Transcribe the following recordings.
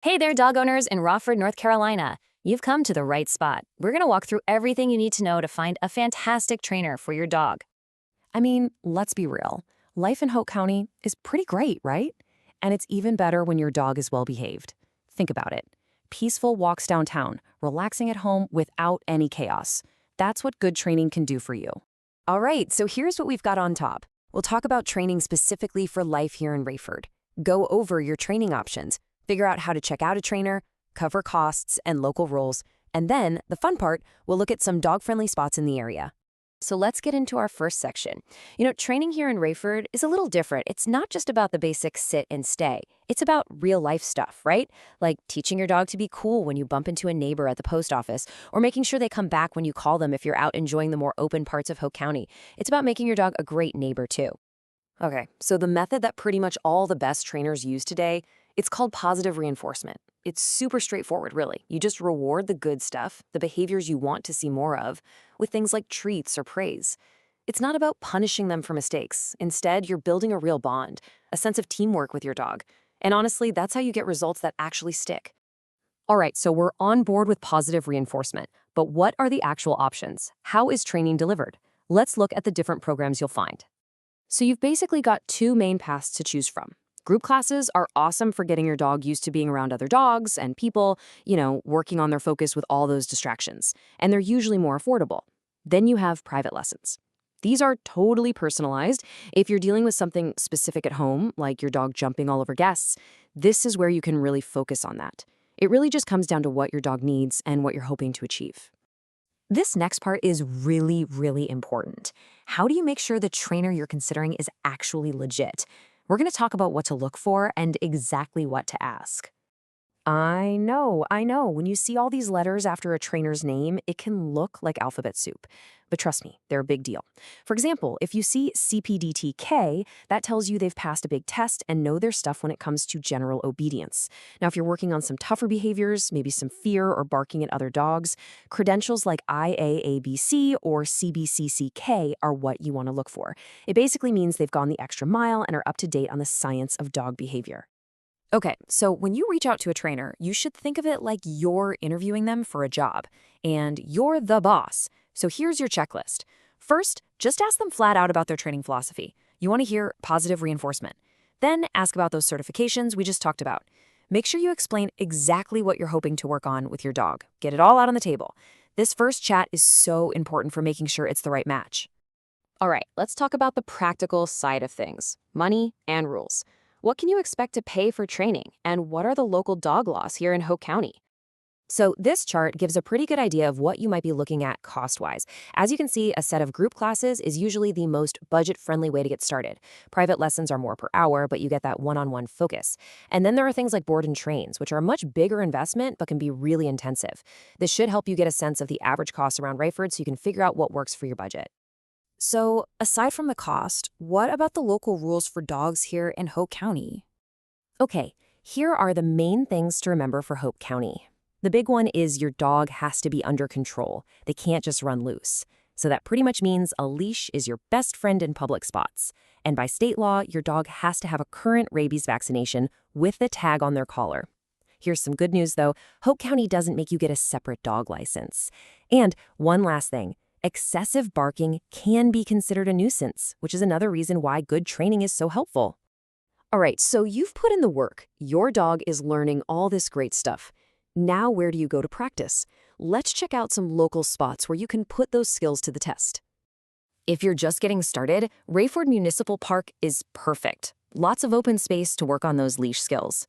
Hey there, dog owners in Raeford, North Carolina. You've come to the right spot. We're going to walk through everything you need to know to find a fantastic trainer for your dog. I mean, let's be real. Life in Hope County is pretty great, right? And it's even better when your dog is well behaved. Think about it. Peaceful walks downtown, relaxing at home without any chaos. That's what good training can do for you. All right, so here's what we've got on top. We'll talk about training specifically for life here in Raeford. Go over your training options, figure out how to check out a trainer, cover costs and local rules, and then, the fun part, we'll look at some dog-friendly spots in the area. So let's get into our first section. Training here in Raeford is a little different. It's not just about the basic sit and stay. It's about real life stuff, right? Like teaching your dog to be cool when you bump into a neighbor at the post office, or making sure they come back when you call them if you're out enjoying the more open parts of Hope County. It's about making your dog a great neighbor too. Okay, so the method that pretty much all the best trainers use today, it's called positive reinforcement. It's super straightforward, really. You just reward the good stuff, the behaviors you want to see more of, with things like treats or praise. It's not about punishing them for mistakes. Instead, you're building a real bond, a sense of teamwork with your dog. And honestly, that's how you get results that actually stick. All right, so we're on board with positive reinforcement. But what are the actual options? How is training delivered? Let's look at the different programs you'll find. So you've basically got two main paths to choose from. Group classes are awesome for getting your dog used to being around other dogs and people, working on their focus with all those distractions. And they're usually more affordable. Then you have private lessons. These are totally personalized. If you're dealing with something specific at home, like your dog jumping all over guests, this is where you can really focus on that. It really just comes down to what your dog needs and what you're hoping to achieve. This next part is really, really important. How do you make sure the trainer you're considering is actually legit? We're going to talk about what to look for and exactly what to ask. I know. When you see all these letters after a trainer's name, it can look like alphabet soup. But trust me, they're a big deal. For example, if you see CPDTK, that tells you they've passed a big test and know their stuff when it comes to general obedience. Now, if you're working on some tougher behaviors, maybe some fear or barking at other dogs, credentials like IAABC or CBCCK are what you want to look for. It basically means they've gone the extra mile and are up to date on the science of dog behavior. Okay, so when you reach out to a trainer, you should think of it like you're interviewing them for a job, and you're the boss. So here's your checklist. First, just ask them flat out about their training philosophy. You want to hear positive reinforcement. Then ask about those certifications we just talked about. Make sure you explain exactly what you're hoping to work on with your dog. Get it all out on the table. This first chat is so important for making sure it's the right match. All right, let's talk about the practical side of things, money and rules. What can you expect to pay for training, and what are the local dog laws here in Hope County? So this chart gives a pretty good idea of what you might be looking at cost-wise. As you can see, a set of group classes is usually the most budget-friendly way to get started. Private lessons are more per hour, but you get that one-on-one focus. And then there are things like board and trains, which are a much bigger investment but can be really intensive. This should help you get a sense of the average costs around Raeford so you can figure out what works for your budget. So, aside from the cost, what about the local rules for dogs here in Hope County? Okay, here are the main things to remember for Hope County. The big one is your dog has to be under control. They can't just run loose. So that pretty much means a leash is your best friend in public spots. And by state law, your dog has to have a current rabies vaccination with the tag on their collar. Here's some good news, though. Hope County doesn't make you get a separate dog license. And one last thing. Excessive barking can be considered a nuisance, which is another reason why good training is so helpful. All right, so you've put in the work. Your dog is learning all this great stuff. Now where do you go to practice? Let's check out some local spots where you can put those skills to the test. If you're just getting started, Raeford Municipal Park is perfect. Lots of open space to work on those leash skills.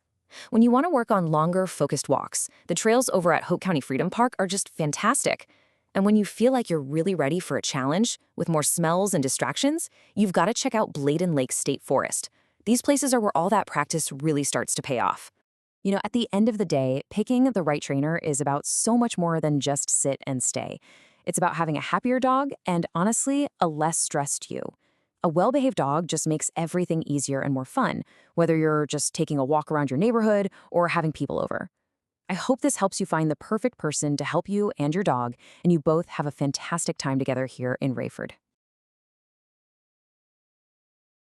When you want to work on longer, focused walks, the trails over at Hope County Freedom Park are just fantastic. And when you feel like you're really ready for a challenge, with more smells and distractions, you've got to check out Bladen Lake State Forest. These places are where all that practice really starts to pay off. At the end of the day, picking the right trainer is about so much more than just sit and stay. It's about having a happier dog and, honestly, a less stressed you. A well-behaved dog just makes everything easier and more fun, whether you're just taking a walk around your neighborhood or having people over. I hope this helps you find the perfect person to help you and your dog, and you both have a fantastic time together here in Raeford.